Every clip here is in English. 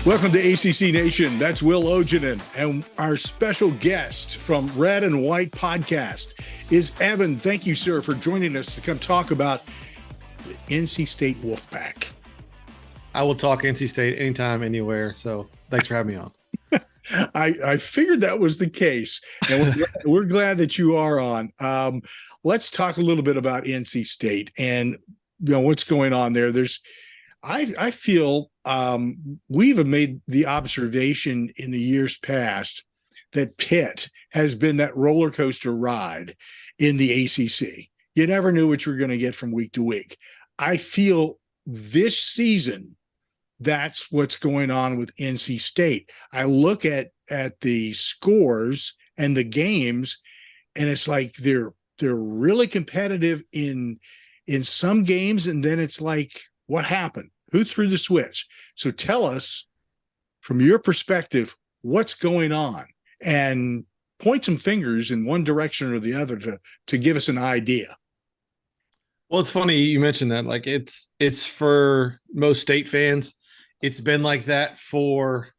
Welcome to ACC Nation. That's Will Ojanen. And our special guest from Red and White Podcast is Evan. Thank you, sir, for joining us to come talk about the NC State Wolfpack. I will talk NC State anytime, anywhere. So thanks for having me on. I figured that was the case, and we're glad that you are on. Let's talk a little bit about NC State and what's going on there. I feel we've made the observation in the years past that Pitt has been that roller coaster ride in the ACC. You never knew what you were going to get from week to week. I feel this season that's what's going on with NC State. I look at the scores and the games, and it's like they're really competitive in some games, and then it's like, what happened? Who threw the switch? So tell us, from your perspective, what's going on, and point some fingers in one direction or the other to give us an idea. Well, it's funny you mentioned that. Like it's for most State fans, it's been like that for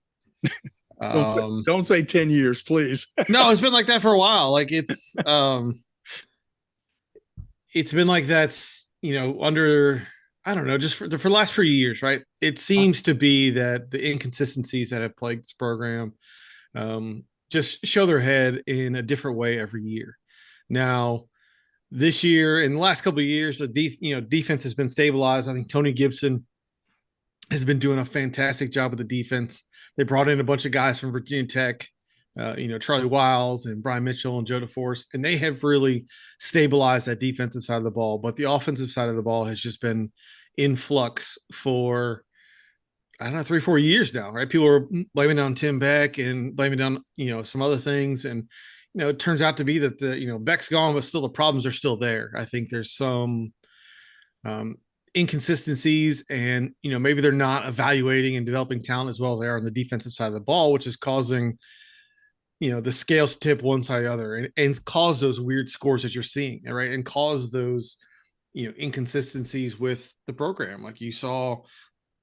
don't say 10 years, please. No, it's been like that for a while. Like it's been like that's under, I don't know, just for the last few years, right? It seems to be that the inconsistencies that have plagued this program just show their head in a different way every year. Now, this year, in the last couple of years, the defense has been stabilized. I think Tony Gibson has been doing a fantastic job with the defense. They brought in a bunch of guys from Virginia Tech, Charlie Wiles and Brian Mitchell and Joe DeForest, and they have really stabilized that defensive side of the ball. But the offensive side of the ball has just been in flux for, I don't know, 3-4 years now, right? People are blaming it on Tim Beck and blaming it on, some other things. And, it turns out to be that Beck's gone, but still the problems are still there. I think there's some inconsistencies, and, maybe they're not evaluating and developing talent as well as they are on the defensive side of the ball, which is causing, the scales tip one side or the other, and cause those weird scores that you're seeing, right? And cause those, inconsistencies with the program. Like you saw,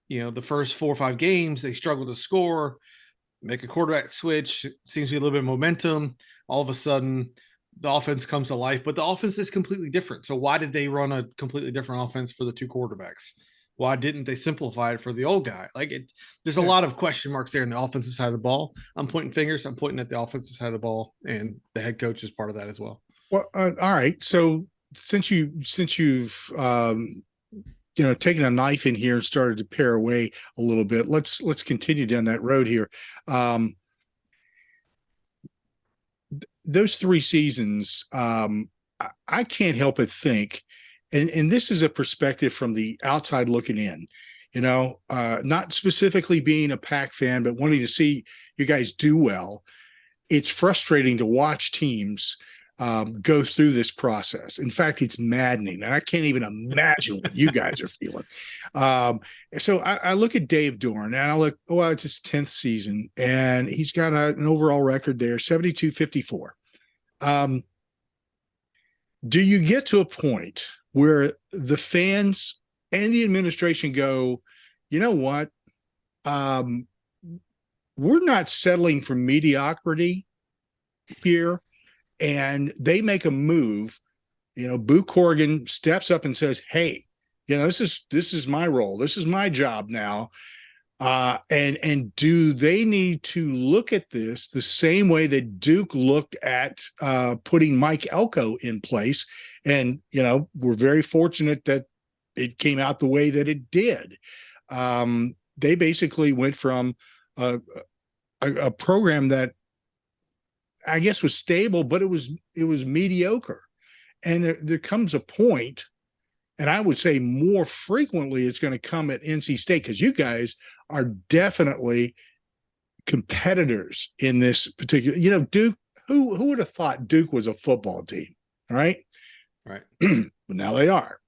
the first 4 or 5 games, they struggled to score, make a quarterback switch, seems to be a little bit of momentum. All of a sudden, the offense comes to life, but the offense is completely different. So why did they run a completely different offense for the two quarterbacks? Why didn't they simplify it for the old guy? There's a lot of question marks there in the offensive side of the ball. I'm pointing fingers. I'm pointing at the offensive side of the ball, and the head coach is part of that as well. Well, all right. So since you've taken a knife in here and started to pare away a little bit, let's continue down that road here. Those 3 seasons, I can't help but think, and this is a perspective from the outside looking in, not specifically being a Pac fan, but wanting to see you guys do well. It's frustrating to watch teams go through this process. In fact, it's maddening, and I can't even imagine what you guys are feeling. So I look at Dave Dorn, and I look, it's his 10th season, and he's got an overall record there, 72-54. Do you get to a point where the fans and the administration go, you know what? We're not settling for mediocrity here. And they make a move, Boo Corrigan steps up and says, hey, this is my role. This is my job now. And do they need to look at this the same way that Duke looked at putting Mike Elko in place? And, we're very fortunate that it came out the way that it did. They basically went from a program that I guess was stable, but it was mediocre. And there comes a point, and I would say more frequently it's going to come at NC State, because you guys are definitely competitors in this particular, Duke, who would have thought Duke was a football team, right? Right. But now they are.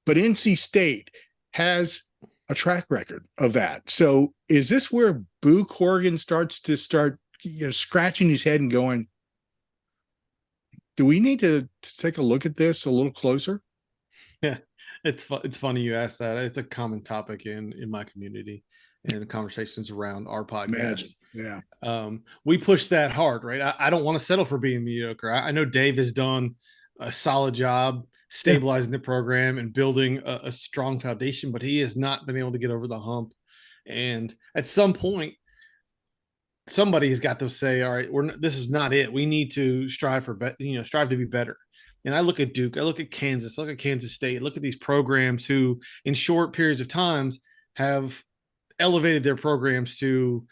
But NC State has a track record of that. So is this where Boo Corrigan starts scratching his head and going, do we need to take a look at this a little closer? Yeah, it's funny you asked that. It's a common topic in my community. and the conversations around our podcast. Imagine. Yeah. We push that hard, right? I don't want to settle for being mediocre. I know Dave has done a solid job Yeah. stabilizing the program and building a strong foundation, but he has not been able to get over the hump. And at some point, somebody has got to say, all right, this is not it. We need to strive for strive to be better. And I look at Duke, I look at Kansas, look at Kansas State, look at these programs who in short periods of times have elevated their programs to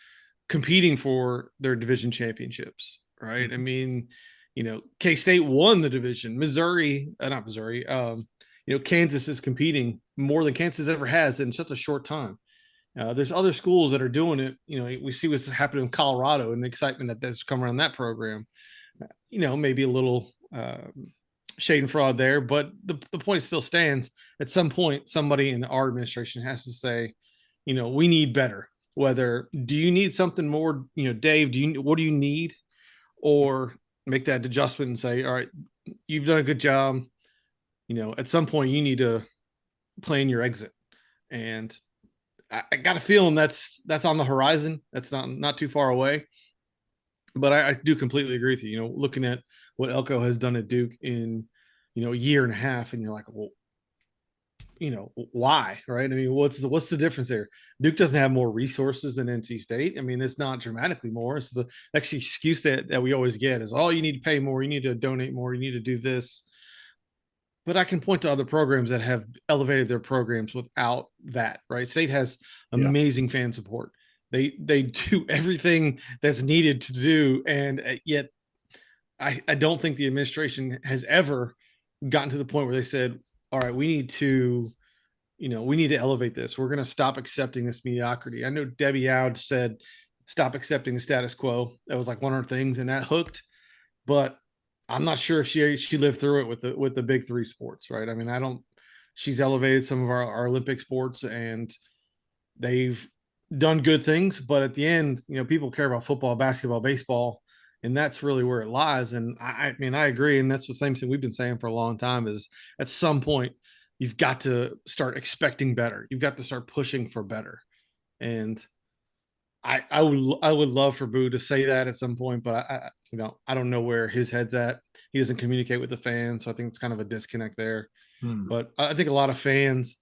competing for their division championships, right? Mm-hmm. I mean, K-State won the division. Not Missouri, Kansas is competing more than Kansas ever has in such a short time. There's other schools that are doing it. We see what's happening in Colorado and the excitement that's come around that program. Maybe a little shade and fraud there, but the point still stands. At some point, somebody in our administration has to say, we need better. Whether do you need something more, Dave, what do you need? Or make that adjustment and say, all right, you've done a good job. At some point you need to plan your exit. And I got a feeling that's on the horizon. That's not too far away. But I do completely agree with you. Looking at what Elko has done at Duke in, a year and a half, and you're like, well, why, right? I mean, what's the difference there? Duke doesn't have more resources than NC State. I mean, it's not dramatically more. It's the next excuse that we always get is, oh, you need to pay more, you need to donate more, you need to do this. But I can point to other programs that have elevated their programs without that, right? State has amazing fan support. They do everything that's needed to do, and yet I don't think the administration has ever gotten to the point where they said, all right, we need to elevate this. We're going to stop accepting this mediocrity. I know Debbie Oud said, stop accepting the status quo. That was like one of her things, and that hooked. But I'm not sure if she lived through it with the big three sports, right? I mean, she's elevated some of our Olympic sports, and they've done good things. But at the end, people care about football, basketball, baseball, and that's really where it lies. And I mean, I agree. And that's the same thing we've been saying for a long time is at some point, you've got to start expecting better. You've got to start pushing for better. And I would love for Boo to say that at some point, but I don't know where his head's at. He doesn't communicate with the fans, so I think it's kind of a disconnect there. But I think a lot of fans,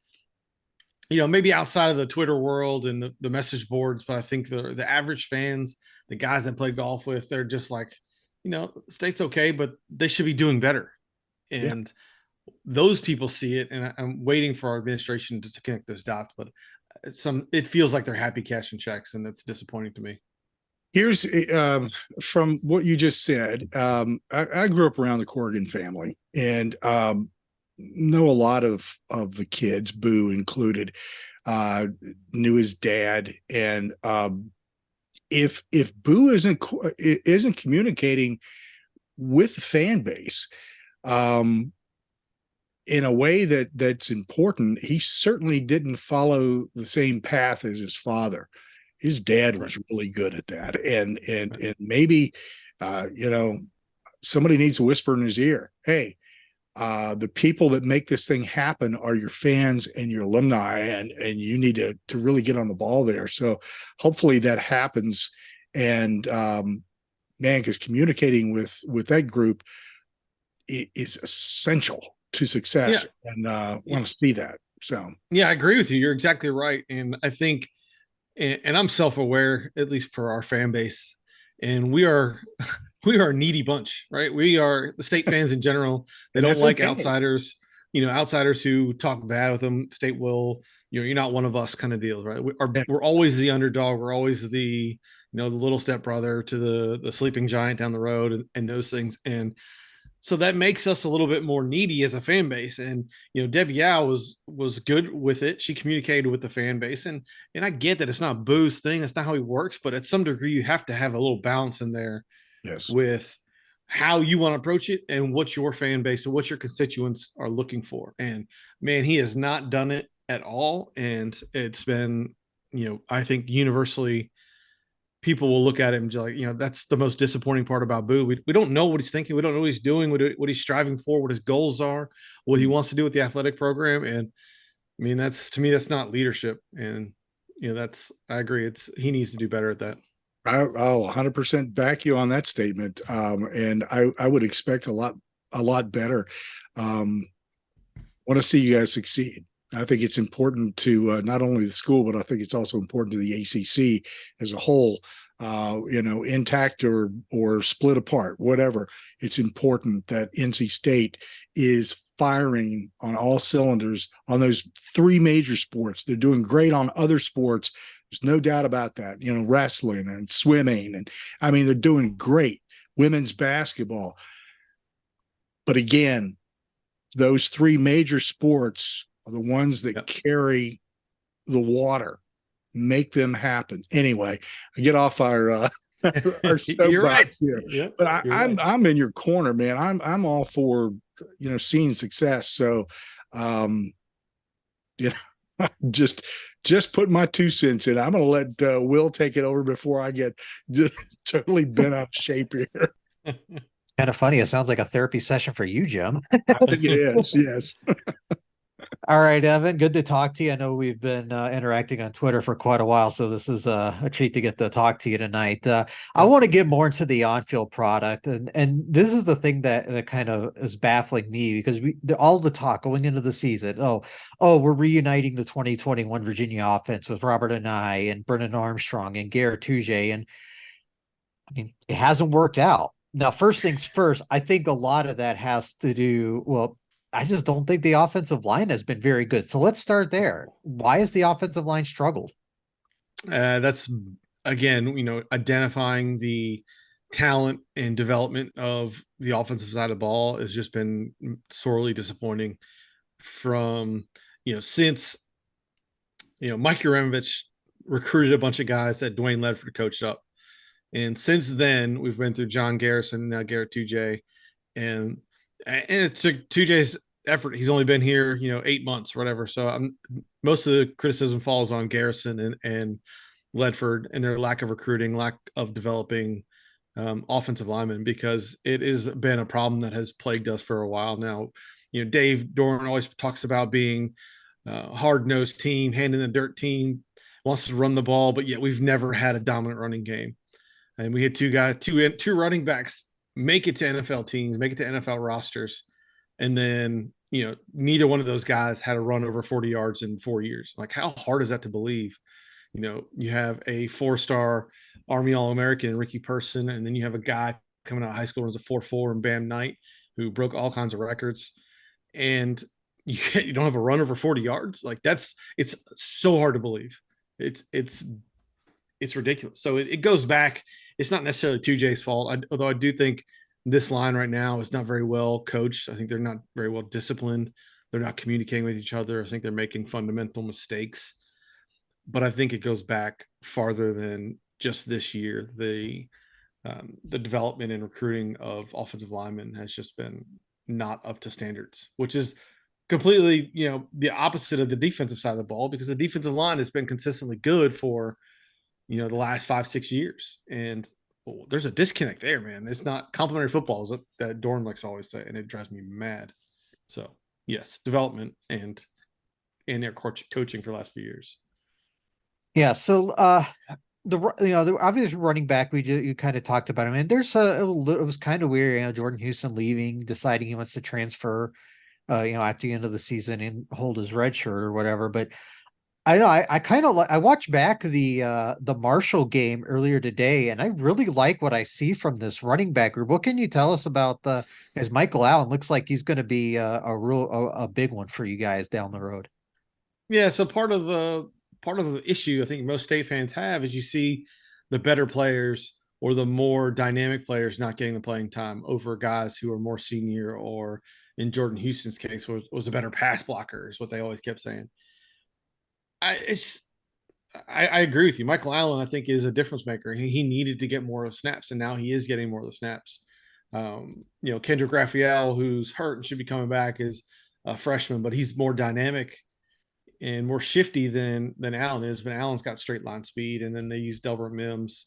maybe outside of the Twitter world and the message boards, but I think the average fans, the guys that play golf with, they're just like, State's okay, but they should be doing better. And those people see it, and I'm waiting for our administration to connect those dots, but it feels like they're happy cashing checks, and that's disappointing to me. Here's from what you just said. I grew up around the Corrigan family, and know a lot of the kids, Boo included. Knew his dad, and if Boo isn't communicating with the fan base in a way that's important, he certainly didn't follow the same path as his father. His dad was really good at that, and maybe somebody needs to whisper in his ear, hey, the people that make this thing happen are your fans and your alumni, and you need to really get on the ball there. So hopefully that happens. And man, because communicating with that group is essential to success, and want to see that. So I agree with you. You're exactly right, and I think, and I'm self-aware, at least for our fan base, and we are a needy bunch, right? We are the State fans in general. They don't like outsiders, outsiders who talk bad with them. State will, you're not one of us kind of deal, right? We're always the underdog. We're always the little stepbrother to the sleeping giant down the road, and those things. And so that makes us a little bit more needy as a fan base. And Debbie Yao was good with it. She communicated with the fan base, and I get that it's not Boo's thing. That's not how he works. But at some degree, you have to have a little balance in there. Yes. With how you want to approach it and what your fan base and what your constituents are looking for. And man, he has not done it at all. And it's been, I think universally people will look at him and just like, that's the most disappointing part about Boo. We don't know what he's thinking. We don't know what he's doing, what he's striving for, what his goals are, what he wants to do with the athletic program. And I mean, to me, that's not leadership. And that's I agree. He needs to do better at that. I'll 100% back you on that statement. And I would expect a lot better. Want to see you guys succeed. I think it's important to not only the school, but I think it's also important to the ACC as a whole. Intact or split apart, whatever. It's important that NC State is firing on all cylinders on those three major sports. They're doing great on other sports. There's no doubt about that. Wrestling and swimming, and I mean they're doing great. Women's basketball, but again, those three major sports are the ones that carry the water, make them happen. Anyway, I get off our You're right. here, Yep, but I'm in your corner, man. I'm all for seeing success. So, you know, just put my 2 cents in. I'm going to let Will take it over before I get just totally bent out of shape here. Kind of funny. It sounds like a therapy session for you, Jim. I think it is. Yes. All right, Evan, good to talk to you. I know we've been interacting on Twitter for quite a while, so this is a treat to get to talk to you tonight. I want to get more into the on-field product, and this is the thing that kind of is baffling me because all the talk going into the season. We're reuniting the 2021 Virginia offense with Robert Anae and Brennan Armstrong and Garrett Tujague, and I mean it hasn't worked out. Now, first things first, I think a lot of that has to do, well, I just don't think the offensive line has been very good. So let's start there. Why has the offensive line struggled? That's, again, identifying the talent and development of the offensive side of the ball has just been sorely disappointing from, since, Mike Yuremevich recruited a bunch of guys that Dwayne Ledford coached up. And since then, we've been through John Garrison, now Garrett Tujague, and it took Tujague's effort. He's only been here, 8 months or whatever. So most of the criticism falls on Garrison and Ledford and their lack of recruiting, lack of developing offensive linemen, because it has been a problem that has plagued us for a while now. Dave Doran always talks about being a hard-nosed team, hand in the dirt team, wants to run the ball, but yet we've never had a dominant running game. And we had two running backs make it to NFL teams, make it to NFL rosters. And then, neither one of those guys had a run over 40 yards in 4 years. Like, how hard is that to believe? You have a 4-star Army All-American, Ricky Person, and then you have a guy coming out of high school who's a 4.4 and Bam Knight, who broke all kinds of records. And you don't have a run over 40 yards. Like, it's so hard to believe. It's ridiculous. So it goes back. It's not necessarily Tujague's fault, although I do think this line right now is not very well coached. I think they're not very well disciplined. They're not communicating with each other. I think they're making fundamental mistakes. But I think it goes back farther than just this year. The development and recruiting of offensive linemen has just been not up to standards, which is completely, the opposite of the defensive side of the ball, because the defensive line has been consistently good for the last 5-6 years. And there's a disconnect there, man. It's not complimentary football, is that Dorn likes to always say, and it drives me mad. So yes, development and their coaching for the last few years. Yeah. So the obvious running back you kind of talked about him, and there's it was kind of weird, Jordan Houston leaving, deciding he wants to transfer, at the end of the season and hold his red shirt or whatever. But I know I kind of I watched back the Marshall game earlier today, and I really like what I see from this running back group. What can you tell us about as Michael Allen looks like he's going to be a big one for you guys down the road? Yeah. So part of the issue I think most State fans have is you see the better players or the more dynamic players not getting the playing time over guys who are more senior, or in Jordan Houston's case was a better pass blocker, is what they always kept saying. I agree with you. Michael Allen, I think, is a difference maker. He needed to get more of the snaps, and now he is getting more of the snaps. Kendrick Raphael, who's hurt and should be coming back, is a freshman, but he's more dynamic and more shifty than Allen is. But Allen's got straight line speed, and then they use Delbert Mims.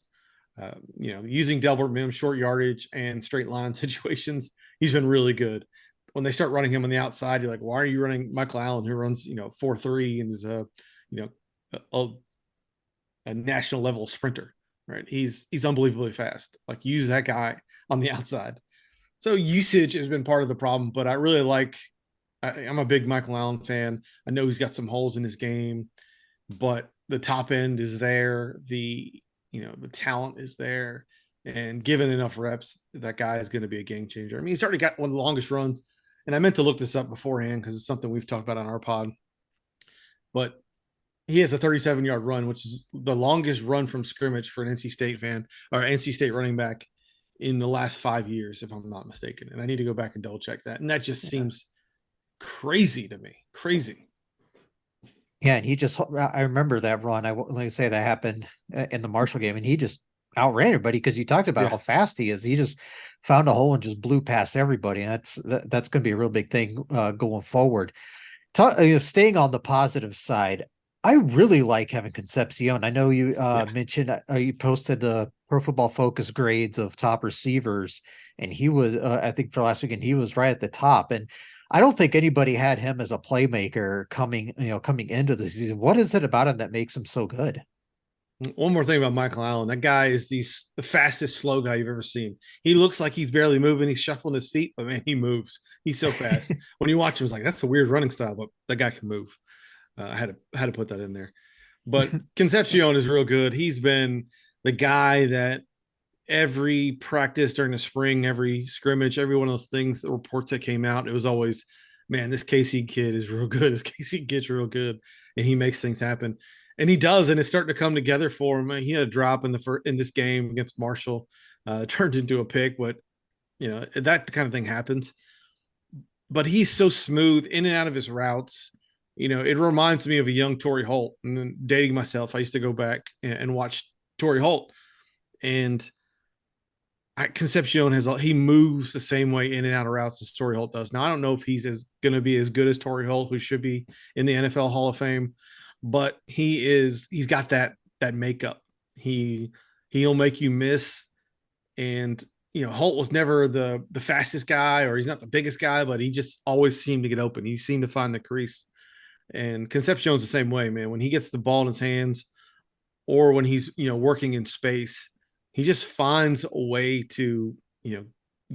Using Delbert Mims short yardage and straight line situations, he's been really good. When they start running him on the outside, you're like, why are you running Michael Allen, who runs 4.3 and is a a national level sprinter, right? He's unbelievably fast. Like use that guy on the outside. So usage has been part of the problem, but I really like. I'm a big Michael Allen fan. I know he's got some holes in his game, but the top end is there. The talent is there, and given enough reps, that guy is going to be a game changer. I mean, he's already got one of the longest runs, and I meant to look this up beforehand because it's something we've talked about on our pod. But he has a 37-yard run, which is the longest run from scrimmage for an NC State fan or NC State running back in the last 5 years, if I'm not mistaken. And I need to go back and double check that. And that just seems crazy to me. Crazy. Yeah, and I remember that run. Like I say, that happened in the Marshall game, and he just outran everybody because you talked about how fast he is. He just found a hole and just blew past everybody. And that's going to be a real big thing going forward. Staying on the positive side, I really like having Concepcion. I know you mentioned you posted the Pro Football Focus grades of top receivers, and he was, I think, for last weekend, he was right at the top. And I don't think anybody had him as a playmaker coming into the season. What is it about him that makes him so good? One more thing about Michael Allen. That guy is the fastest slow guy you've ever seen. He looks like he's barely moving. He's shuffling his feet, but man, he moves. He's so fast. When you watch him, it's like, that's a weird running style, but that guy can move. I had to put that in there. But Concepcion is real good. He's been the guy that every practice during the spring, every scrimmage, every one of those things, the reports that came out, it was always, man, this KC kid is real good. This KC kid's real good, and he makes things happen. And he does, and it's starting to come together for him. He had a drop in this game against Marshall, turned into a pick, but that kind of thing happens. But he's so smooth in and out of his routes. It reminds me of a young Torrey Holt. And then dating myself, I used to go back and watch Torrey Holt, and Concepcion he moves the same way in and out of routes as Torrey Holt does. Now I don't know if he's going to be as good as Torrey Holt, who should be in the NFL Hall of Fame, but he's got that makeup. He'll make you miss, and Holt was never the fastest guy, or he's not the biggest guy, but he just always seemed to get open. He seemed to find the crease. And Concepcion's the same way, man. When he gets the ball in his hands, or when he's working in space, he just finds a way to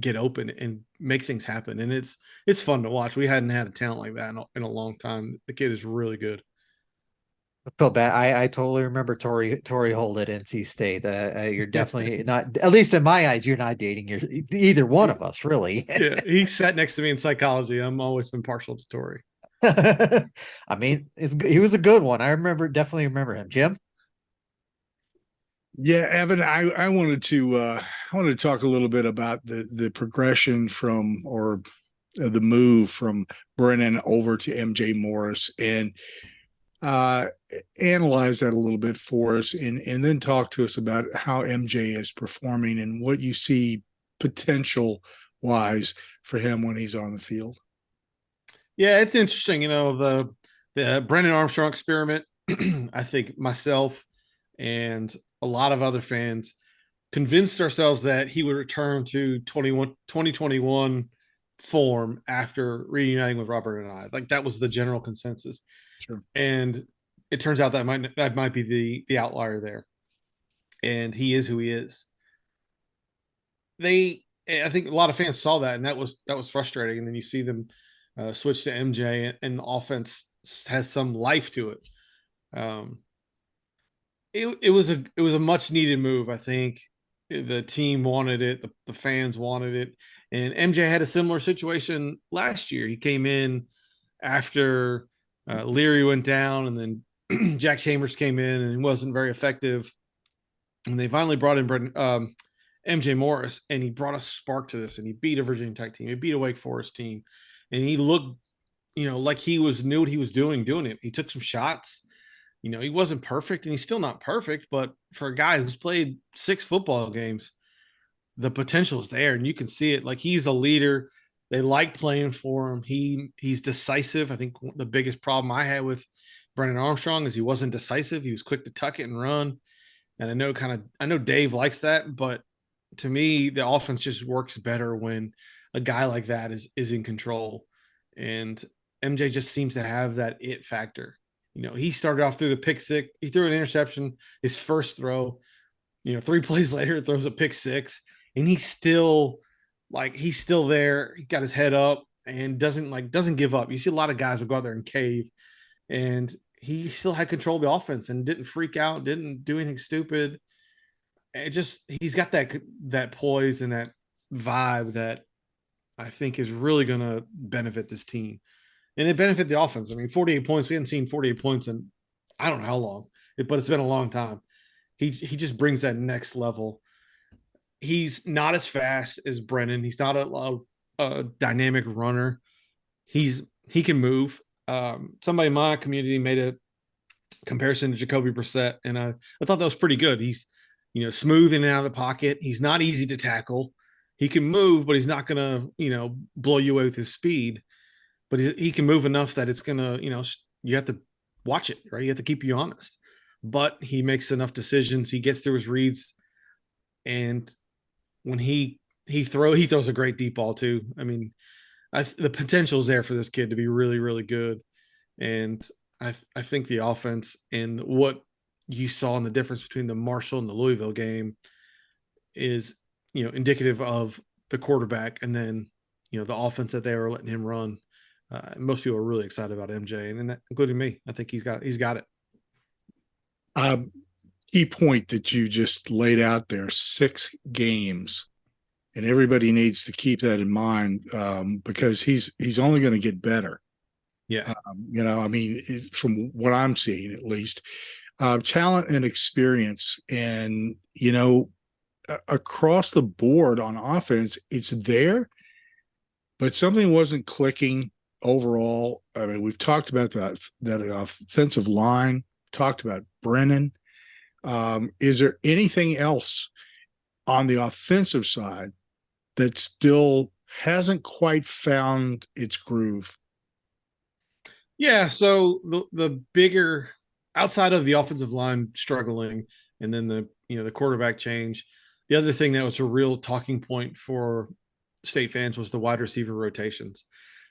get open and make things happen. And it's fun to watch. We hadn't had a talent like that in a long time. The kid is really good. I feel bad. I totally remember Torrey Holt at NC State. You're definitely not, at least in my eyes, you're not dating either one of us, really. Yeah, he sat next to me in psychology. I'm always been partial to Torrey. I mean, he was a good one. Definitely remember him. Jim? Yeah, Evan, I wanted to talk a little bit about the progression from, or the move from Brennan over to MJ Morris, and analyze that a little bit for us, and then talk to us about how MJ is performing and what you see potential wise for him when he's on the field. Yeah, it's interesting. The Brennan Armstrong experiment. I think myself and a lot of other fans convinced ourselves that he would return to 2021 form after reuniting with Robert and I. Like that was the general consensus. Sure. And it turns out that might be the outlier there. And he is who he is. I think a lot of fans saw that, and that was frustrating. And then you see them switch to MJ, and the offense has some life to it. It was a much needed move. I think the team wanted it, the fans wanted it, and MJ had a similar situation last year. He came in after Leary went down, and then Jack Chambers came in, and he wasn't very effective. And they finally brought in MJ Morris, and he brought a spark to this, and he beat a Virginia Tech team, he beat a Wake Forest team, and he looked, like he knew what he was doing it. He took some shots. He wasn't perfect, and he's still not perfect, but for a guy who's played 6 football games, the potential is there, and you can see it. Like, he's a leader. They like playing for him. He's decisive. I think the biggest problem I had with Brennan Armstrong is he wasn't decisive. He was quick to tuck it and run. And I know Dave likes that, but to me, the offense just works better when a guy like that is in control. And MJ just seems to have that it factor. he started off through the pick six. He threw an interception his first throw. 3 plays later, throws a pick six, and he's still there. He got his head up and doesn't give up. You see a lot of guys will go out there and cave, and he still had control of the offense and didn't freak out, didn't do anything stupid. He's got that poise and that vibe that I think is really going to benefit this team, and it benefit the offense. I mean, 48 points. We hadn't seen 48 points in I don't know how long, but it's been a long time. He just brings that next level. He's not as fast as Brennan. He's not a dynamic runner. He can move. Somebody in my community made a comparison to Jacoby Brissett, and I thought that was pretty good. He's smooth in and out of the pocket. He's not easy to tackle. He can move, but he's not going to blow you away with his speed. But he can move enough that it's going to you have to watch it, right? You have to keep you honest. But he makes enough decisions. He gets through his reads, and when he throws a great deep ball too. I mean, the potential is there for this kid to be really, really good. And I think the offense and what you saw in the difference between the Marshall and the Louisville game is, indicative of the quarterback and then, the offense that they were letting him run. Most people are really excited about MJ, and including me. I think he's got it. Key point that you just laid out there, 6 games, and everybody needs to keep that in mind, because he's only going to get better. Yeah. I mean, from what I'm seeing, at least, talent and experience, and, across the board on offense, it's there, but something wasn't clicking overall. I mean, we've talked about that offensive line, talked about Brennan. Is there anything else on the offensive side that still hasn't quite found its groove? Yeah. So the bigger, outside of the offensive line struggling, and then the quarterback change, the other thing that was a real talking point for State fans was the wide receiver rotations.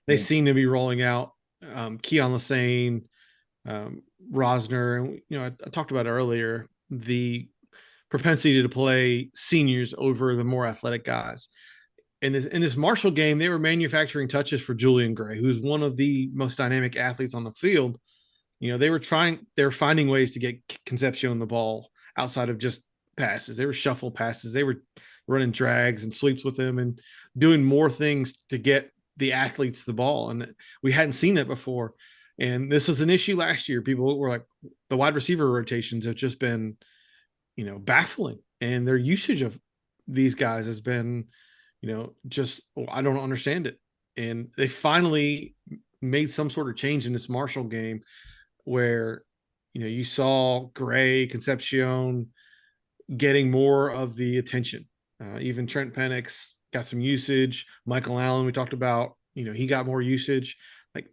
They seem to be rolling out Keon Lassane, Rosner, and I talked about earlier the propensity to play seniors over the more athletic guys. In this Marshall game, they were manufacturing touches for Julian Gray, who's one of the most dynamic athletes on the field. They were finding ways to get Concepcion the ball outside of just passes. They were shuffle passes. They were running drags and sweeps with him and doing more things to get the athletes the ball. And we hadn't seen that before. And this was an issue last year. People were like, the wide receiver rotations have just been, baffling. And their usage of these guys has been, I don't understand it. And they finally made some sort of change in this Marshall game where, you saw Gray, Concepcion getting more of the attention. Even Trent Penix got some usage. Michael Allen, we talked about, he got more usage. Like,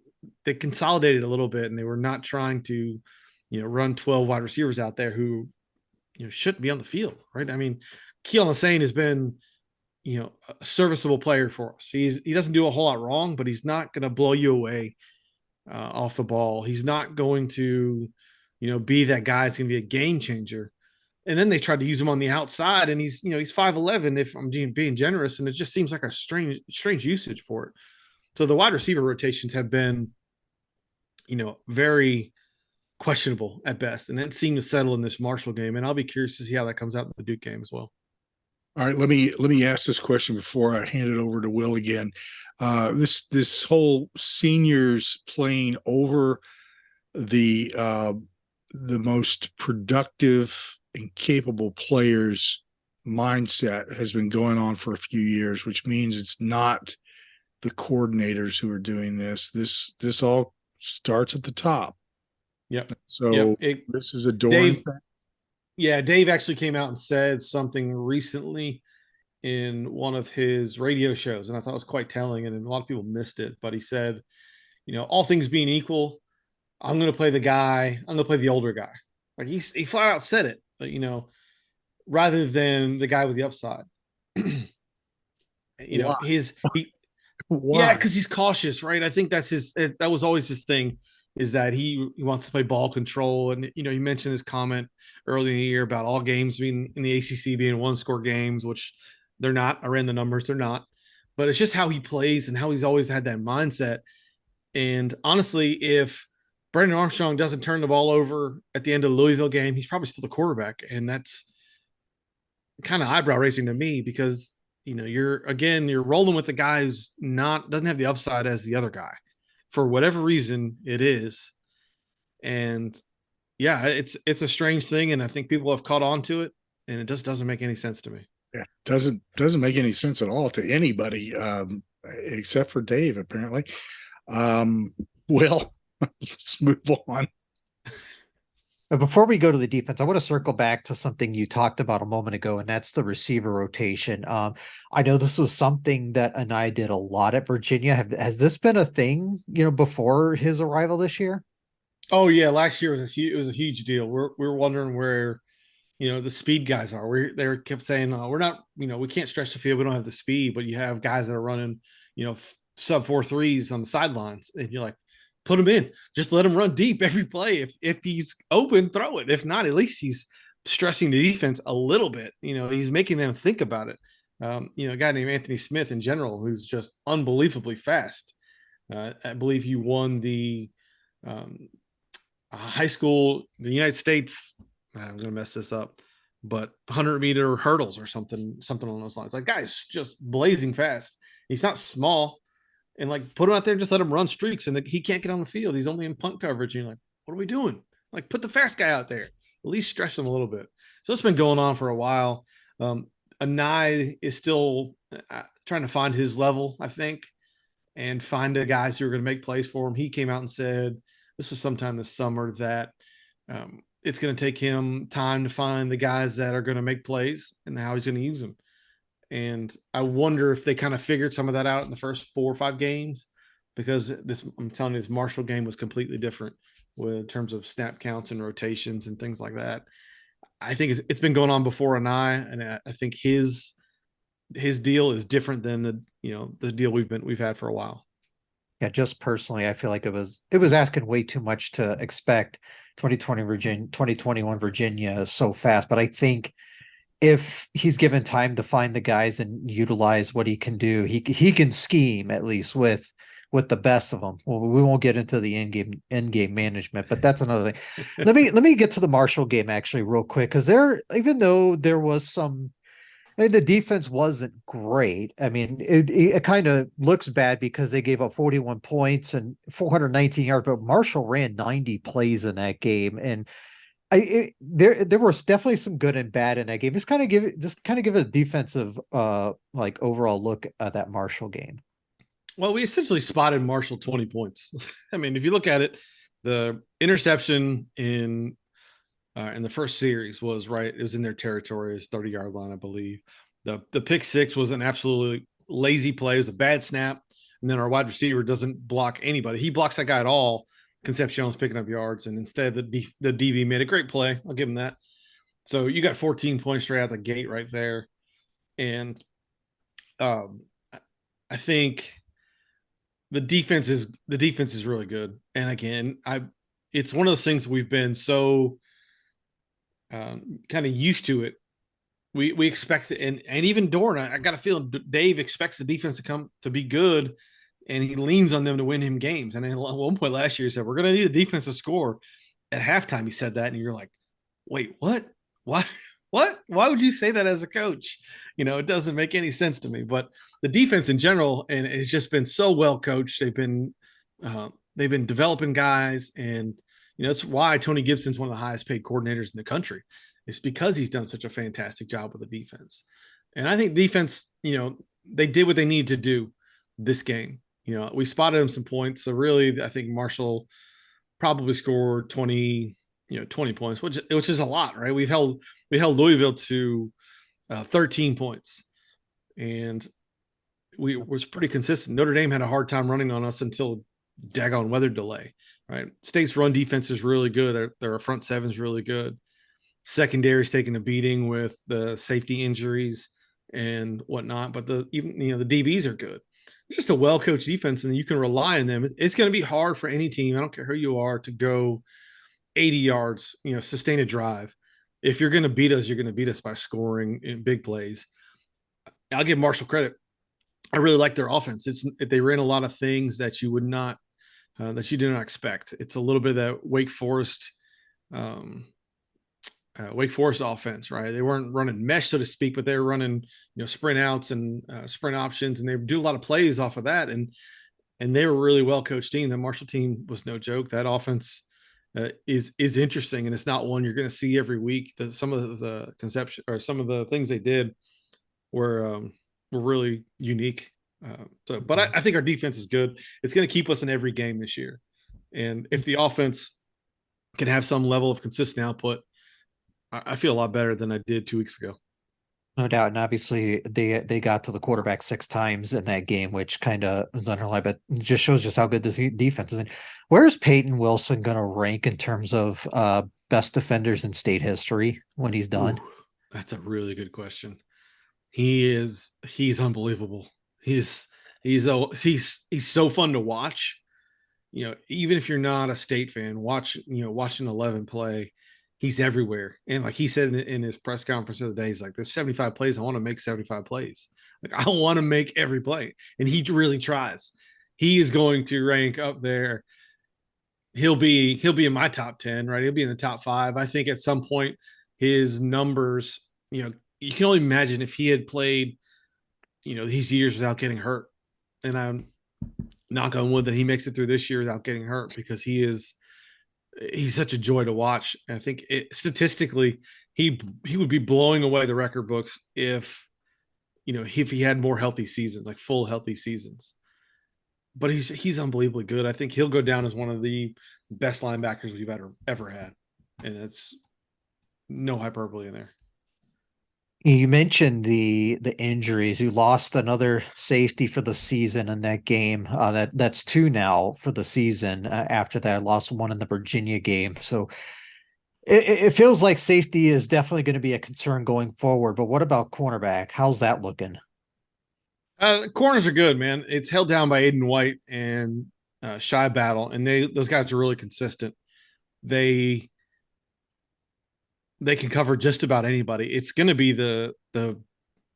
they consolidated a little bit, and they were not trying to, run 12 wide receivers out there who, shouldn't be on the field, right? I mean, Keon Lassane has been, a serviceable player for us. He doesn't do a whole lot wrong, but he's not going to blow you away off the ball. He's not going to, be that guy that's going to be a game changer. And then they tried to use him on the outside, and he's 5'11", if I'm being generous, and it just seems like a strange usage for it. So the wide receiver rotations have been, very questionable at best, and that seemed to settle in this Marshall game. And I'll be curious to see how that comes out in the Duke game as well. All right, let me ask this question before I hand it over to Will again. This whole seniors playing over the most productive and capable players mindset has been going on for a few years, which means it's not the coordinators who are doing this. This all starts at the top. Yep. So this is a Doran thing. Yeah, Dave actually came out and said something recently in one of his radio shows, and I thought it was quite telling, and a lot of people missed it. But he said, all things being equal, I'm going to play the older guy. Like, he flat out said it, but, rather than the guy with the upside. Why? Yeah, because he's cautious, right? I think that was always his thing. is that he wants to play ball control. And, you know, he mentioned his comment early in the year about all games being in the ACC being 1-score games, which they're not. I ran the numbers, they're not. But it's just how he plays and how he's always had that mindset. And honestly, if Brandon Armstrong doesn't turn the ball over at the end of the Louisville game, he's probably still the quarterback. And that's kind of eyebrow raising to me because, you know, you're rolling with the guy who's doesn't have the upside as the other guy for whatever reason it is. And yeah, it's a strange thing. And I think people have caught on to it, and it just doesn't make any sense to me. Yeah, doesn't make any sense at all to anybody, except for Dave, apparently. Well, let's move on. But before we go to the defense, I want to circle back to something you talked about a moment ago, and that's the receiver rotation. I know this was something that Anai did a lot at Virginia. Has this been a thing, you know, before his arrival this year? Oh yeah, last year it was a huge deal. We're wondering where, you know, the speed guys are. They kept saying, we're not, you know, we can't stretch the field. We don't have the speed, but you have guys that are running, you know, sub 4.3s on the sidelines. And you're like, put him in, just let him run deep every play. If he's open, throw it. If not, at least he's stressing the defense a little bit. You know, he's making them think about it. You know, a guy named Anthony Smith in general, who's just unbelievably fast. I believe he won the high school, the United States, I'm going to mess this up, but 100-meter hurdles or something along those lines. Like, guy's just blazing fast. He's not small, and like, put him out there and just let him run streaks, and he can't get on the field. He's only in punt coverage. And you're like, what are we doing? Like, put the fast guy out there. At least stretch him a little bit. So it's been going on for a while. Anai is still trying to find his level, I think, and find the guys who are going to make plays for him. He came out and said, this was sometime this summer, that it's going to take him time to find the guys that are going to make plays and how he's going to use them. And I wonder if they kind of figured some of that out in the first 4 or 5 games, because I'm telling you, this Marshall game was completely different in terms of snap counts and rotations and things like that. I think it's been going on before Anai, and I think his deal is different than the deal we've had for a while. Yeah, just personally, I feel like it was asking way too much to expect 2021 Virginia so fast. But I think if he's given time to find the guys and utilize what he can do, he can scheme at least with the best of them. Well, we won't get into the end game management, but that's another thing. let me get to the Marshall game actually real quick, because even though there was some. I mean, the defense wasn't great. I mean, it kind of looks bad because they gave up 41 points and 419 yards, but Marshall ran 90 plays in that game, and there was definitely some good and bad in that game. Just kind of give a defensive like overall look at that Marshall game. Well, we essentially spotted Marshall 20 points. I mean, if you look at it, the interception in the first series was right. It was in their territory. It's 30-yard line, I believe. The pick six was an absolutely lazy play. It was a bad snap. And then our wide receiver doesn't block anybody. He blocks that guy at all. Concepcion's picking up yards. And instead, the DB made a great play. I'll give him that. So you got 14 points straight out the gate right there. And I think the defense is really good. And again, it's one of those things we've been so kind of used to it. We expect it, and even Dorn, I got a feeling Dave expects the defense to be good, and he leans on them to win him games. And at one point last year, he said, we're going to need a defense to score. At halftime, he said that, and you're like, wait, what? Why? What? Why would you say that as a coach? You know, it doesn't make any sense to me. But the defense in general, and it's just been so well coached. They've been developing guys, and that's why Tony Gibson's one of the highest paid coordinators in the country. It's because he's done such a fantastic job with the defense. And I think defense, they did what they needed to do this game. We spotted them some points. So really, I think Marshall probably scored 20 points, which is a lot, right? We held Louisville to 13 points, and we was pretty consistent. Notre Dame had a hard time running on us until daggone weather delay, right? State's run defense is really good. Their front seven is really good. Secondary's taking a beating with the safety injuries and whatnot, but the DBs are good. just a well-coached defense and you can rely on them. It's going to be hard for any team. I don't care who you are to go 80 yards, sustain a drive. If you're going to beat us, you're going to beat us by scoring in big plays. I'll give Marshall credit. I really like their offense. They ran a lot of things that you would not, that you did not expect. It's a little bit of that um, Wake Forest offense, right? They weren't running mesh, so to speak, but they were running, sprint outs and sprint options, and they do a lot of plays off of that. And they were a really well coached team. The Marshall team was no joke. That offense is interesting, and it's not one you're going to see every week. Some of the conception or some of the things they did were really unique. But I think our defense is good. It's going to keep us in every game this year, and if the offense can have some level of consistent output, I feel a lot better than I did 2 weeks ago. No doubt. And obviously they got to the quarterback 6 times in that game, which kind of was underlined, but it just shows just how good this defense is. And where's Peyton Wilson going to rank in terms of best defenders in state history when he's done? Ooh, that's a really good question. He's unbelievable. He's so fun to watch. Even if you're not a state fan, watching 11 play, he's everywhere. And like he said in his press conference the other day, he's like, there's 75 plays. I want to make 75 plays. Like I want to make every play. And he really tries. He is going to rank up there. He'll be in my top 10, right? He'll be in the top 5. I think at some point his numbers, you can only imagine if he had played, these years without getting hurt. And I'm knock on wood that he makes it through this year without getting hurt, because he's such a joy to watch. I think statistically, he would be blowing away the record books if he had more healthy seasons, like full healthy seasons. But he's unbelievably good. I think he'll go down as one of the best linebackers we've ever had, and that's no hyperbole in there. You mentioned the injuries. You lost another safety for the season in that game. That's 2 now for the season. After that, I lost 1 in the Virginia game. So it feels like safety is definitely going to be a concern going forward. But what about cornerback? How's that looking? Corners are good, man. It's held down by Aiden White and Shy Battle, and those guys are really consistent. They can cover just about anybody. It's going to be the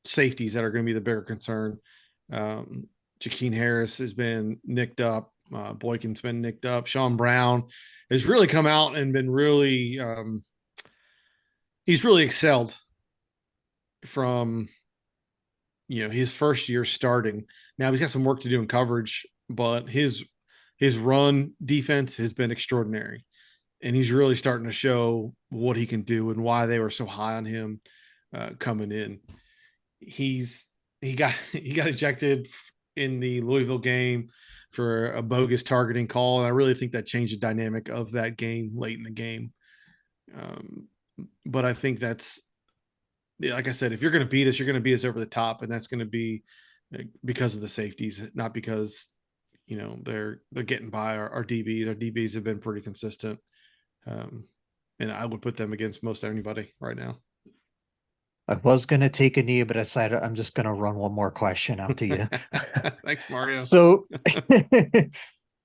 safeties that are going to be the bigger concern. Jakeem Harris has been nicked up. Boykin's been nicked up. Sean Brown has really come out and been really he's really excelled from his first year starting. Now he's got some work to do in coverage, but his run defense has been extraordinary. And he's really starting to show what he can do and why they were so high on him coming in. He got ejected in the Louisville game for a bogus targeting call, and I really think that changed the dynamic of that game late in the game. But I think that's, like I said, if you're going to beat us, you're going to beat us over the top, and that's going to be because of the safeties, not because they're getting by our DBs. Our DBs have been pretty consistent. And I would put them against most anybody right now. I was going to take a knee, but I decided I'm just going to run one more question out to you. Thanks, Mario. So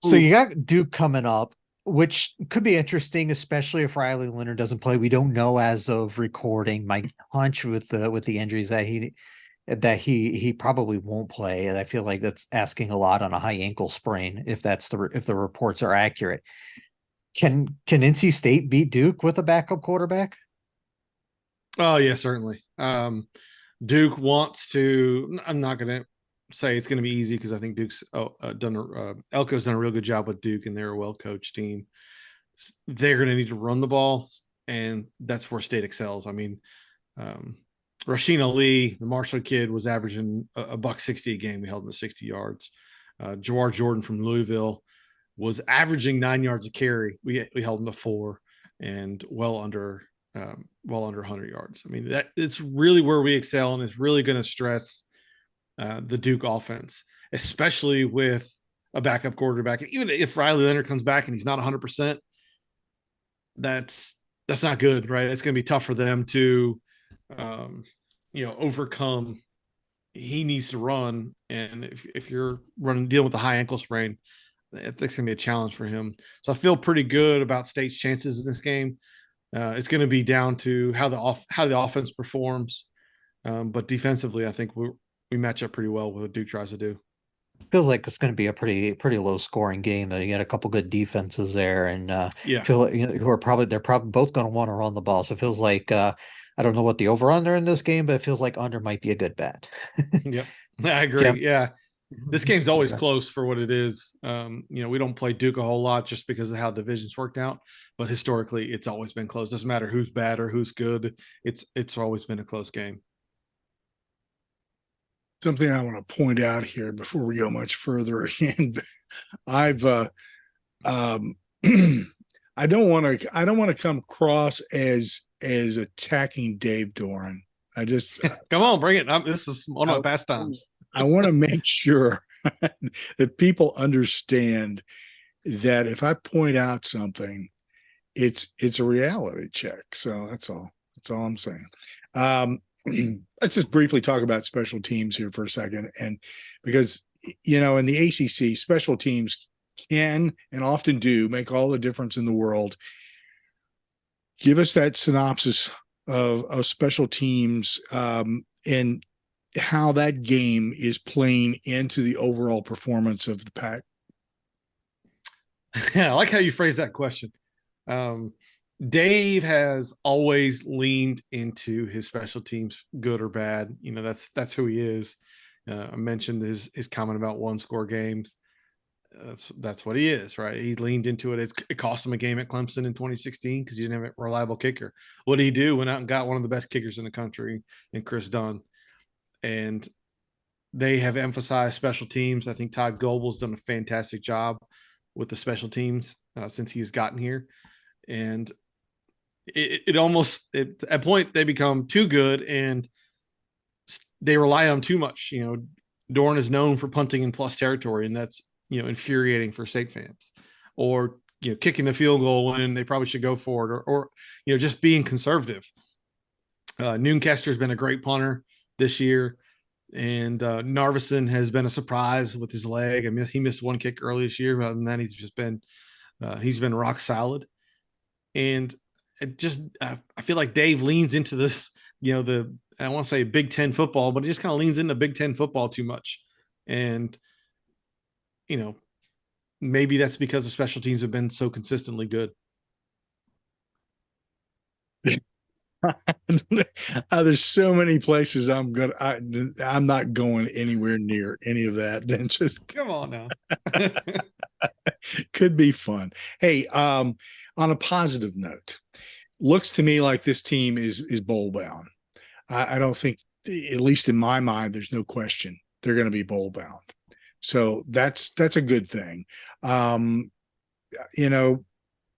you got Duke coming up, which could be interesting, especially if Riley Leonard doesn't play. We don't know as of recording. My hunch with the injuries that he probably won't play, and I feel like that's asking a lot on a high ankle sprain if the reports are accurate. Can NC State beat Duke with a backup quarterback? Oh yeah, certainly. Duke wants to. I'm not going to say it's going to be easy, because I think Duke's Elko's done a real good job with Duke, and they're a well coached team. They're going to need to run the ball, and that's where State excels. I mean, Rasheen Ali, the Marshall kid, was averaging a $160 a game. We held him to 60 yards. Jawar Jordan from Louisville was averaging 9 yards a carry. We held him to 4, and well under 100 yards. I mean, that it's really where we excel, and it's really going to stress the Duke offense, especially with a backup quarterback. And even if Riley Leonard comes back and he's not 100%, that's not good, right? It's going to be tough for them to overcome he needs to run. And if you're dealing with a high ankle sprain, that's going to be a challenge for him. So I feel pretty good about State's chances in this game. It's going to be down to how the offense performs, but defensively, I think we match up pretty well with what Duke tries to do. Feels like it's going to be a pretty low scoring game. You got a couple good defenses there, and Yeah, feel like, they're probably both going to want to run the ball. So it feels like I don't know what the over under in this game, but it feels like under might be a good bet. yep, I agree. Jim. Yeah, this game's always Okay. close for what it is. We don't play Duke a whole lot just because of how divisions worked out, but historically, it's always been close. Doesn't matter who's bad or who's good. It's always been a close game. Something I want to point out here before we go much further. And I've um I don't want to come across as attacking Dave Doran. I just Come on, bring it. This is one of my pastimes. I want to make sure that people understand that if I point out something, it's a reality check. So that's all. That's all I'm saying. Um, let's just briefly talk about special teams here for a second, and because in the ACC, special teams can and often do make all the difference in the world. Give us that synopsis of special teams and how that game is playing into the overall performance of the pack. Yeah, I like how you phrase that question. Dave has always leaned into his special teams, good or bad. That's who he is. I mentioned his comment about one score games. That's what he is, right? He leaned into it. It cost him a game at Clemson in 2016 because he didn't have a reliable kicker. What did he do? Went out and got one of the best kickers in the country in Chris Dunn. And they have emphasized special teams. I think Todd Goebel's done a fantastic job with the special teams since he's gotten here. And it almost at a point they become too good and they rely on too much. Dorn is known for punting in plus territory, and that's infuriating for State fans. Or kicking the field goal when they probably should go for it, or just being conservative. Nooncaster's been a great punter this year, and Narveson has been a surprise with his leg. I mean, he missed one kick early this year, but other than that, he's been rock solid. And I feel like Dave leans into this, I want to say Big Ten football, but he just kind of leans into Big Ten football too much. And, maybe that's because the special teams have been so consistently good. There's so many places I'm not going anywhere near any of that. Then just come on now. Could be fun. Hey, on a positive note, looks to me like this team is bowl bound. I don't think, at least in my mind, there's no question they're going to be bowl bound. So that's a good thing.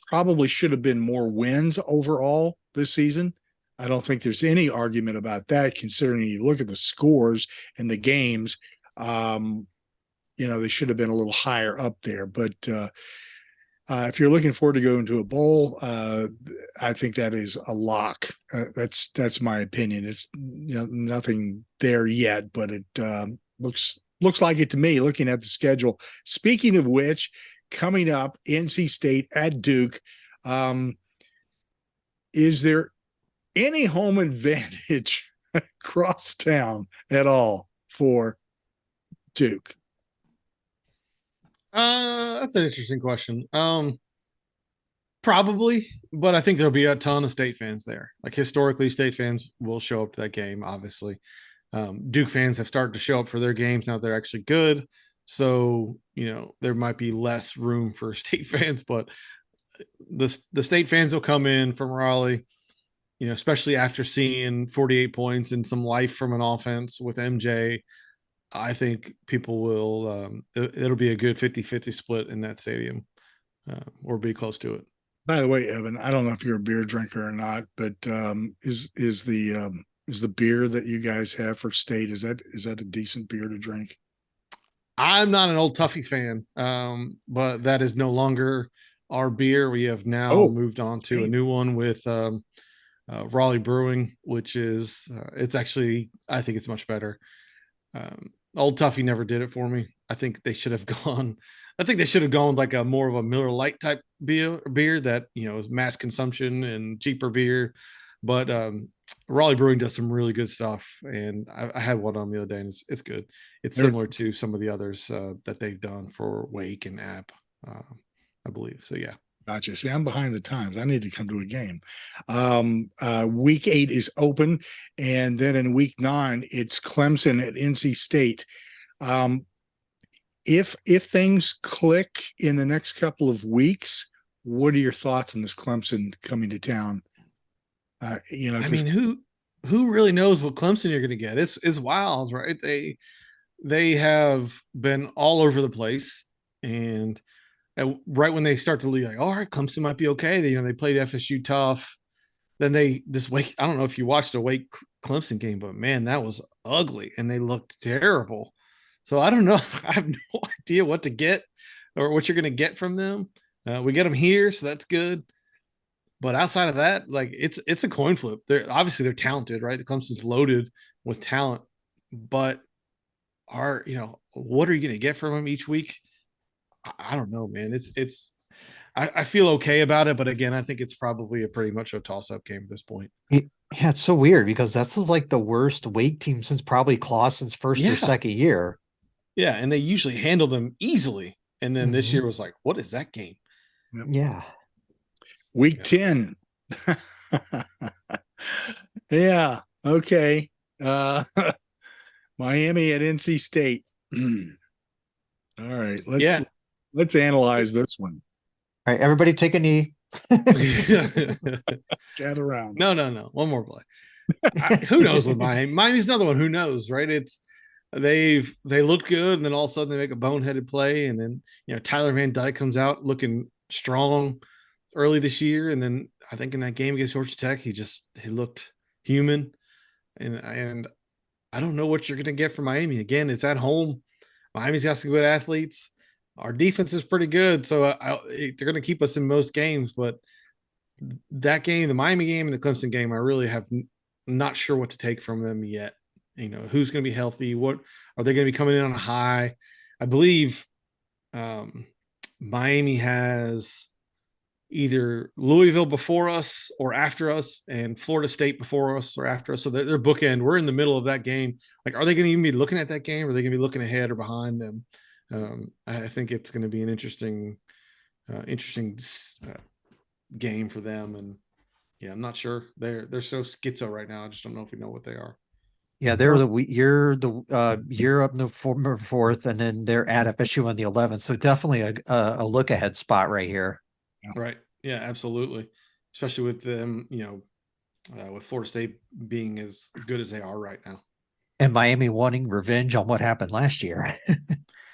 Probably should have been more wins overall this season. I don't think there's any argument about that, considering you look at the scores and the games. They should have been a little higher up there. But if you're looking forward to going to a bowl, I think that is a lock. That's my opinion. It's nothing there yet, but it looks like it to me, looking at the schedule. Speaking of which, coming up, NC State at Duke. Is there any home advantage across town at all for Duke? That's an interesting question. Probably, but I think there'll be a ton of State fans there. Like historically, State fans will show up to that game, obviously. Duke fans have started to show up for their games now. They're actually good. So, there might be less room for State fans, but the State fans will come in from Raleigh, especially after seeing 48 points and some life from an offense with MJ. I think people will, it'll be a good 50-50 split in that stadium or be close to it. By the way, Evan, I don't know if you're a beer drinker or not, but is the beer that you guys have for State, is that a decent beer to drink? I'm not an Old Tuffy fan, but that is no longer our beer. We have now moved on to a new one with Raleigh Brewing, which is it's actually, I think it's much better. Old Toughy never did it for me. I think they should have gone. I think they should have gone with like a more of a Miller Lite type beer that is mass consumption and cheaper beer. But Raleigh Brewing does some really good stuff, and I had one on the other day, and it's good. It's similar to some of the others that they've done for Wake and App, I believe. So yeah. Gotcha. See, I'm behind the times. I need to come to a game. Week 8 is open, and then in week 9, it's Clemson at NC State. If things click in the next couple of weeks, what are your thoughts on this Clemson coming to town? I mean, who really knows what Clemson you're going to get? It's wild, right? They have been all over the place, and right when they start to leave, like, all right, Clemson might be okay. They played FSU tough. Then this Wake. I don't know if you watched the Wake Clemson game, but man, that was ugly, and they looked terrible. So I don't know. I have no idea what to get or what you're going to get from them. We get them here, so that's good. But outside of that, like it's a coin flip. They're talented, right? The Clemson's loaded with talent, but what are you going to get from them each week? I don't know, man. I feel okay about it, but again, I think it's probably a pretty much a toss-up game at this point. Yeah, it's so weird because that's like the worst Wake team since probably Clausen's first or second year. Yeah, and they usually handle them easily. And then this year was like, what is that game? Yep. Yeah. Week 10. Yeah. Okay. Miami at NC State. All right. Let's analyze this one. All right, everybody take a knee. Gather around. No. One more play. Who knows with Miami? Miami's another one. Who knows, right? They look good, and then all of a sudden they make a boneheaded play, and then Tyler Van Dyke comes out looking strong early this year, and then I think in that game against Georgia Tech, he looked human, and I don't know what you're going to get from Miami. Again, it's at home. Miami's got some good athletes. Our defense is pretty good, so they're going to keep us in most games. But that game, the Miami game and the Clemson game, I really I'm not sure what to take from them yet. Who's going to be healthy? What are they going to be coming in on a high? I believe Miami has either Louisville before us or after us, and Florida State before us or after us. So they're bookend. We're in the middle of that game. Like, are they going to even be looking at that game? Or are they going to be looking ahead or behind them? I think it's going to be an interesting game for them. And yeah, I'm not sure. They're so schizo right now. I just don't know if we know what they are. Yeah, you're up in the fourth, and then they're at FSU on the 11th. So definitely a look ahead spot right here. Right. Yeah, absolutely. Especially with them, with Florida State being as good as they are right now. And Miami wanting revenge on what happened last year.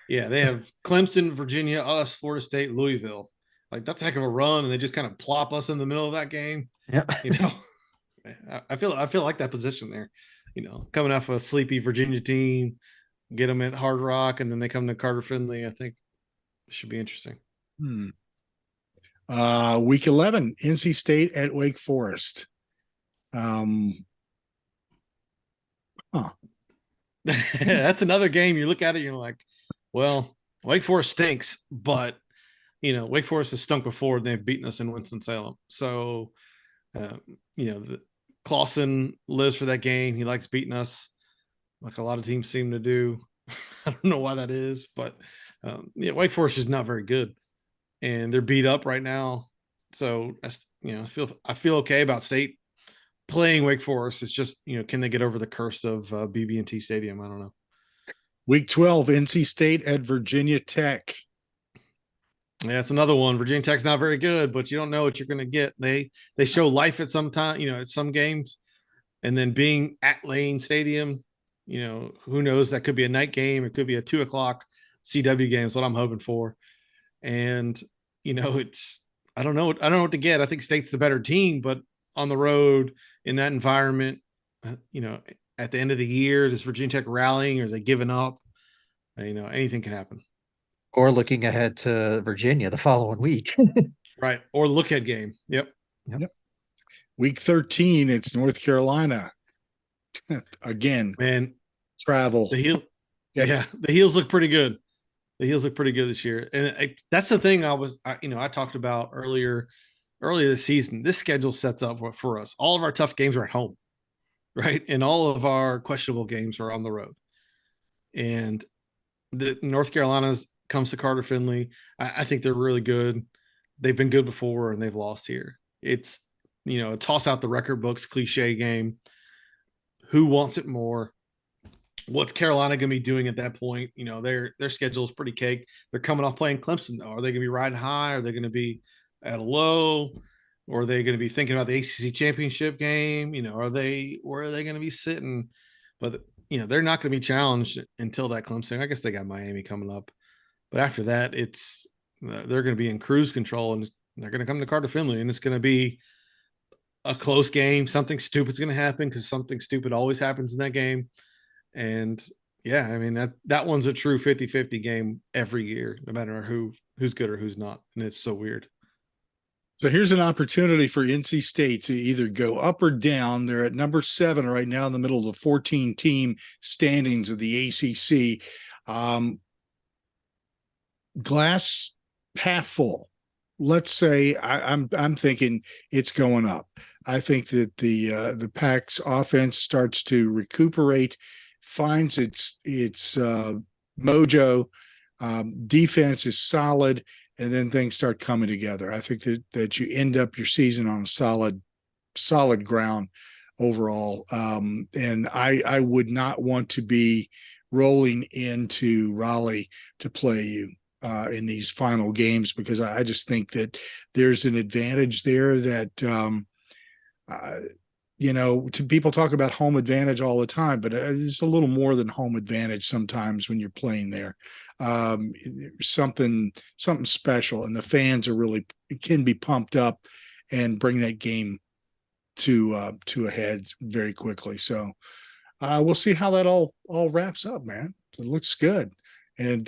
Yeah, they have Clemson, Virginia, us, Florida State, Louisville. Like, that's a heck of a run, and they just kind of plop us in the middle of that game. Yeah. I feel like that position there. Coming off a sleepy Virginia team, get them at Hard Rock, and then they come to Carter Finley. I think it should be interesting. Week 11, NC State at Wake Forest. That's another game. You look at it, you're like, well, Wake Forest stinks, but Wake Forest has stunk before, and they've beaten us in Winston-Salem. So, Clausen lives for that game. He likes beating us, like a lot of teams seem to do. I don't know why that is, but Wake Forest is not very good, and they're beat up right now. So I feel okay about State playing Wake Forest. It's just can they get over the curse of BB&T Stadium? I don't know. Week 12, NC State at Virginia Tech. Yeah, it's another one. Virginia Tech's not very good, but you don't know what you're going to get. They show life at some time, at some games, and then being at Lane Stadium, who knows? That could be a night game. It could be a 2:00 CW game. Is what I'm hoping for. And I don't know what to get. I think State's the better team, but on the road in that environment, at the end of the year, is Virginia Tech rallying, or is they giving up? Anything can happen. Or looking ahead to Virginia the following week. Right. Or look at game. Yep. Week 13, it's North Carolina. Again, man, travel. Yeah, the heels look pretty good. The heels look pretty good this year, and that's the thing I talked about earlier this season. This schedule sets up for us. All of our tough games are at home, right, and all of our questionable games are on the road. And the North Carolina's comes to Carter Finley. I think they're really good. They've been good before, and they've lost here. It's toss out the record books cliche game. Who wants it more? What's Carolina going to be doing at that point? Their schedule is pretty cake. They're coming off playing Clemson, though. Are they going to be riding high? Are they going to be at a low? Or are they going to be thinking about the ACC championship game? Where are they going to be sitting? But they're not going to be challenged until that Clemson. I guess they got Miami coming up, but after that, they're going to be in cruise control, and they're going to come to Carter Finley, and it's going to be a close game. Something stupid's going to happen because something stupid always happens in that game. And yeah, I mean, that one's a true 50-50 game every year, no matter who's good or who's not. And it's so weird. So here's an opportunity for NC State to either go up or down. They're at number 7 right now in the middle of the 14-team standings of the ACC. Glass half full. Let's say I'm thinking it's going up. I think that the Pac's offense starts to recuperate, finds its mojo. Defense is solid, and then things start coming together. I think that you end up your season on a solid ground overall. And I would not want to be rolling into Raleigh to play you in these final games, because I just think that there's an advantage there that people talk about home advantage all the time, but it's a little more than home advantage sometimes when you're playing there. Something special, and the fans can be pumped up and bring that game to a head very quickly. So we'll see how that all wraps up, man. It looks good. And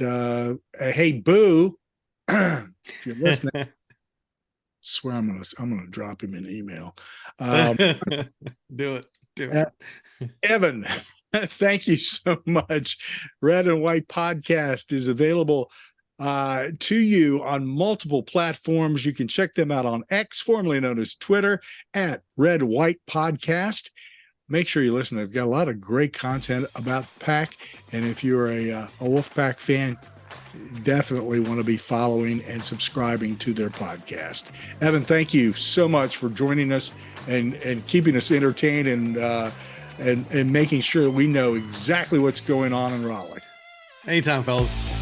hey, Boo, if you're listening, swear I'm gonna drop him an email. Do it. Evan, thank you so much. Red and White Podcast is available to you on multiple platforms. You can check them out on X, formerly known as Twitter, at Red White Podcast. Make sure you listen. They've got a lot of great content about Pack, and if you're a Wolfpack fan, definitely want to be following and subscribing to their podcast. Evan, thank you so much for joining us and keeping us entertained and making sure we know exactly what's going on in Raleigh. Anytime, fellas.